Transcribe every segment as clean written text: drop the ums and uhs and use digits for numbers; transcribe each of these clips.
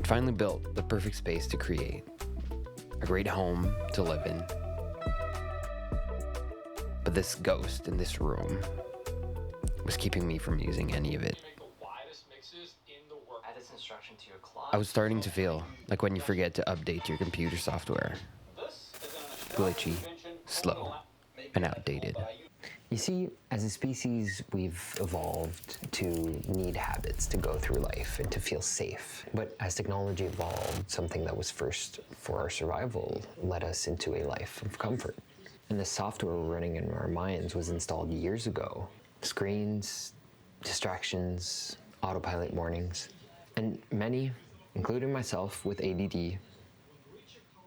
I'd finally built the perfect space to create, a great home to live in. But this ghost in this room was keeping me from using any of it. I was starting to feel like when you forget to update your computer software. Glitchy, slow, and outdated. You see, as a species, we've evolved to need habits to go through life and to feel safe. But as technology evolved, something that was first for our survival led us into a life of comfort. And the software running in our minds was installed years ago. Screens, distractions, autopilot warnings. And many, including myself with ADD,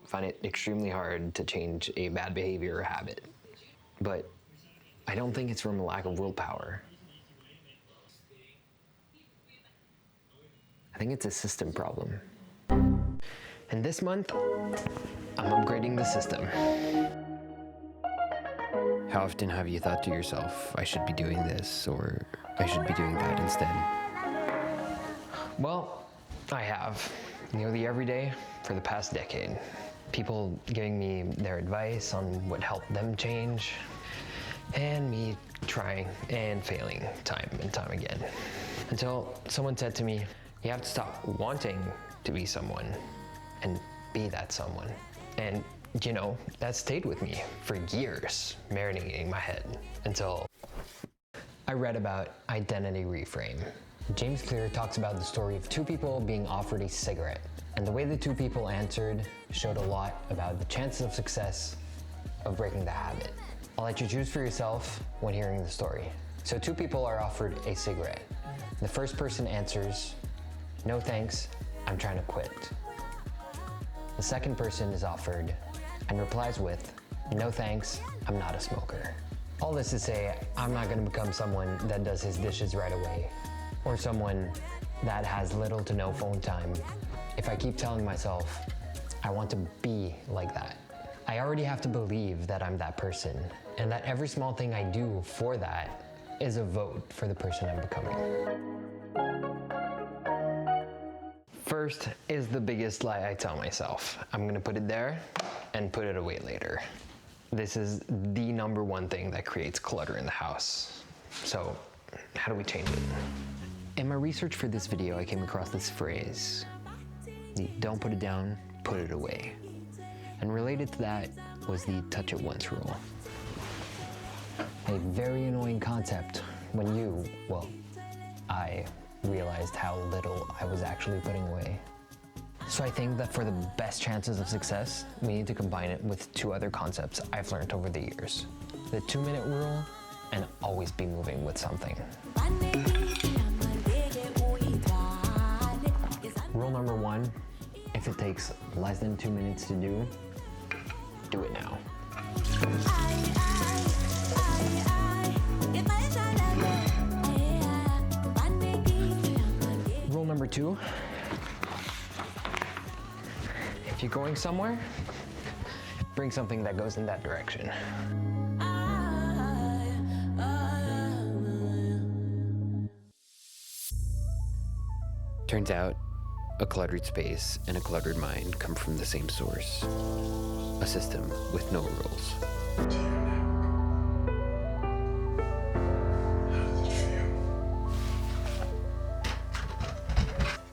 find it extremely hard to change a bad behavior or habit. But I don't think it's from a lack of willpower. I think it's a system problem. And this month, I'm upgrading the system. How often have you thought to yourself, I should be doing this, or I should be doing that instead? Well, I have. Nearly every day for the past decade. People giving me their advice on what helped them change, and me trying and failing time and time again. Until someone said to me, you have to stop wanting to be someone and be that someone. And you know, that stayed with me for years, marinating in my head, until I read about identity reframe. James Clear talks about the story of two people being offered a cigarette. And the way the two people answered showed a lot about the chances of success of breaking the habit. I'll let you choose for yourself when hearing the story. So two people are offered a cigarette. The first person answers, no thanks, I'm trying to quit. The second person is offered and replies with, no thanks, I'm not a smoker. All this to say, I'm not gonna become someone that does his dishes right away, or someone that has little to no phone time if I keep telling myself, I want to be like that. I already have to believe that I'm that person, and that every small thing I do for that is a vote for the person I'm becoming. First is the biggest lie I tell myself. I'm gonna put it there and put it away later. This is the number one thing that creates clutter in the house. So, how do we change it? In my research for this video, I came across this phrase, don't put it down, put it away. And related to that was the touch it once rule. A very annoying concept when I realized how little I was actually putting away. So I think that for the best chances of success, we need to combine it with two other concepts I've learned over the years. The 2-minute rule and always be moving with something. Rule number 1, if it takes less than 2 minutes to do it now. Rule number 2, if you're going somewhere, bring something that goes in that direction. Turns out, a cluttered space and a cluttered mind come from the same source. A system with no rules.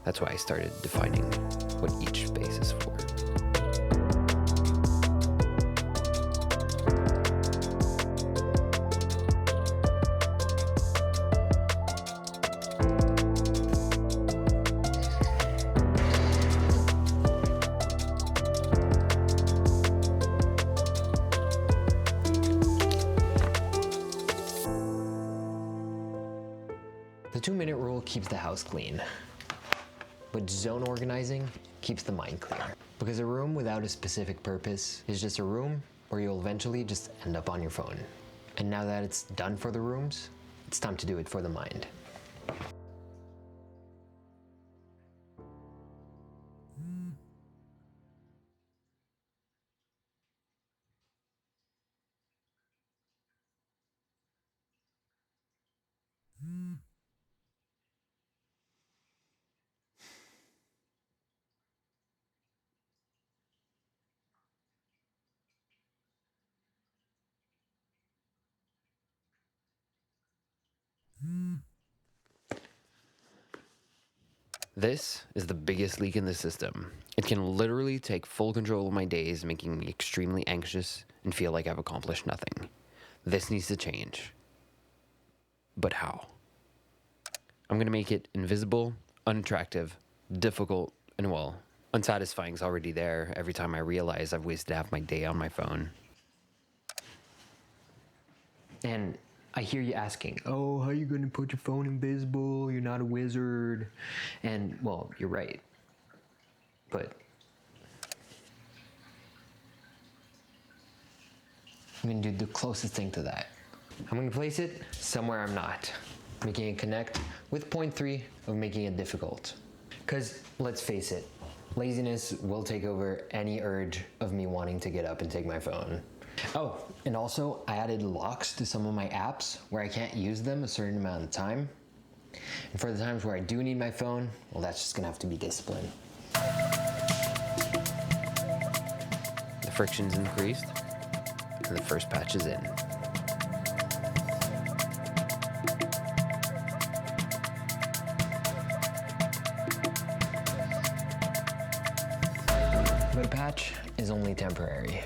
That's why I started defining what each space is for. The 2-minute rule keeps the house clean, but zone organizing keeps the mind clear. Because a room without a specific purpose is just a room where you'll eventually just end up on your phone. And now that it's done for the rooms, it's time to do it for the mind. This is the biggest leak in the system. It can literally take full control of my days, making me extremely anxious and feel like I've accomplished nothing. This needs to change. But how? I'm gonna make it invisible, unattractive, difficult, and well, unsatisfying is already there every time I realize I've wasted half my day on my phone. And I hear you asking, oh, how are you going to put your phone invisible? You're not a wizard. And, well, you're right. But I'm going to do the closest thing to that. I'm going to place it somewhere I'm not, making it connect with point 3 of making it difficult. Because, let's face it, laziness will take over any urge of me wanting to get up and take my phone. Oh, and also I added locks to some of my apps where I can't use them a certain amount of time. And for the times where I do need my phone, well, that's just gonna have to be discipline. The friction's increased, and the first patch is in. But a patch is only temporary.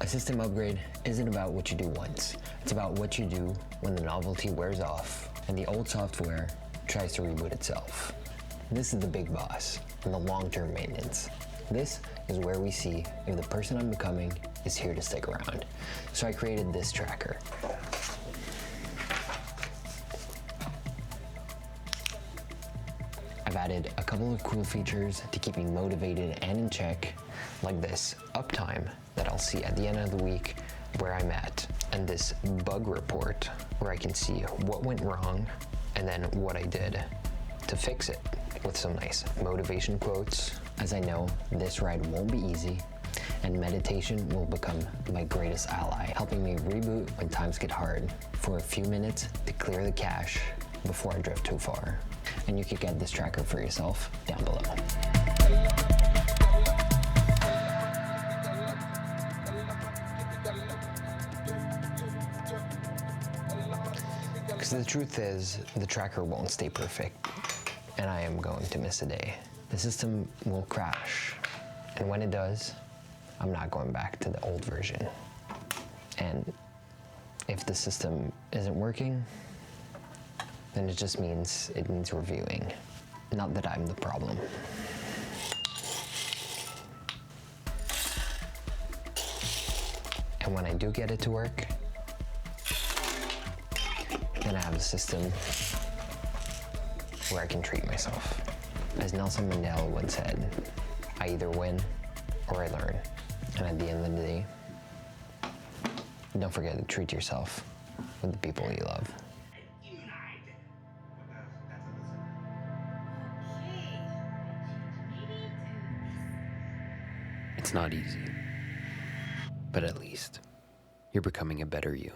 A system upgrade isn't about what you do once. It's about what you do when the novelty wears off and the old software tries to reboot itself. This is the big boss and the long-term maintenance. This is where we see if the person I'm becoming is here to stick around. So I created this tracker. I've added a couple of cool features to keep me motivated and in check, like this uptime that I'll see at the end of the week where I'm at, and this bug report where I can see what went wrong and then what I did to fix it, with some nice motivation quotes, as I know this ride won't be easy and meditation will become my greatest ally, helping me reboot when times get hard for a few minutes to clear the cache before I drift too far. And you can get this tracker for yourself down below. Because the truth is, the tracker won't stay perfect, and I am going to miss a day. The system will crash, and when it does, I'm not going back to the old version. And if the system isn't working, then it just means it needs reviewing. Not that I'm the problem. And when I do get it to work, then I have a system where I can treat myself. As Nelson Mandela once said, I either win or I learn. And at the end of the day, don't forget to treat yourself with the people you love. It's not easy, but at least you're becoming a better you.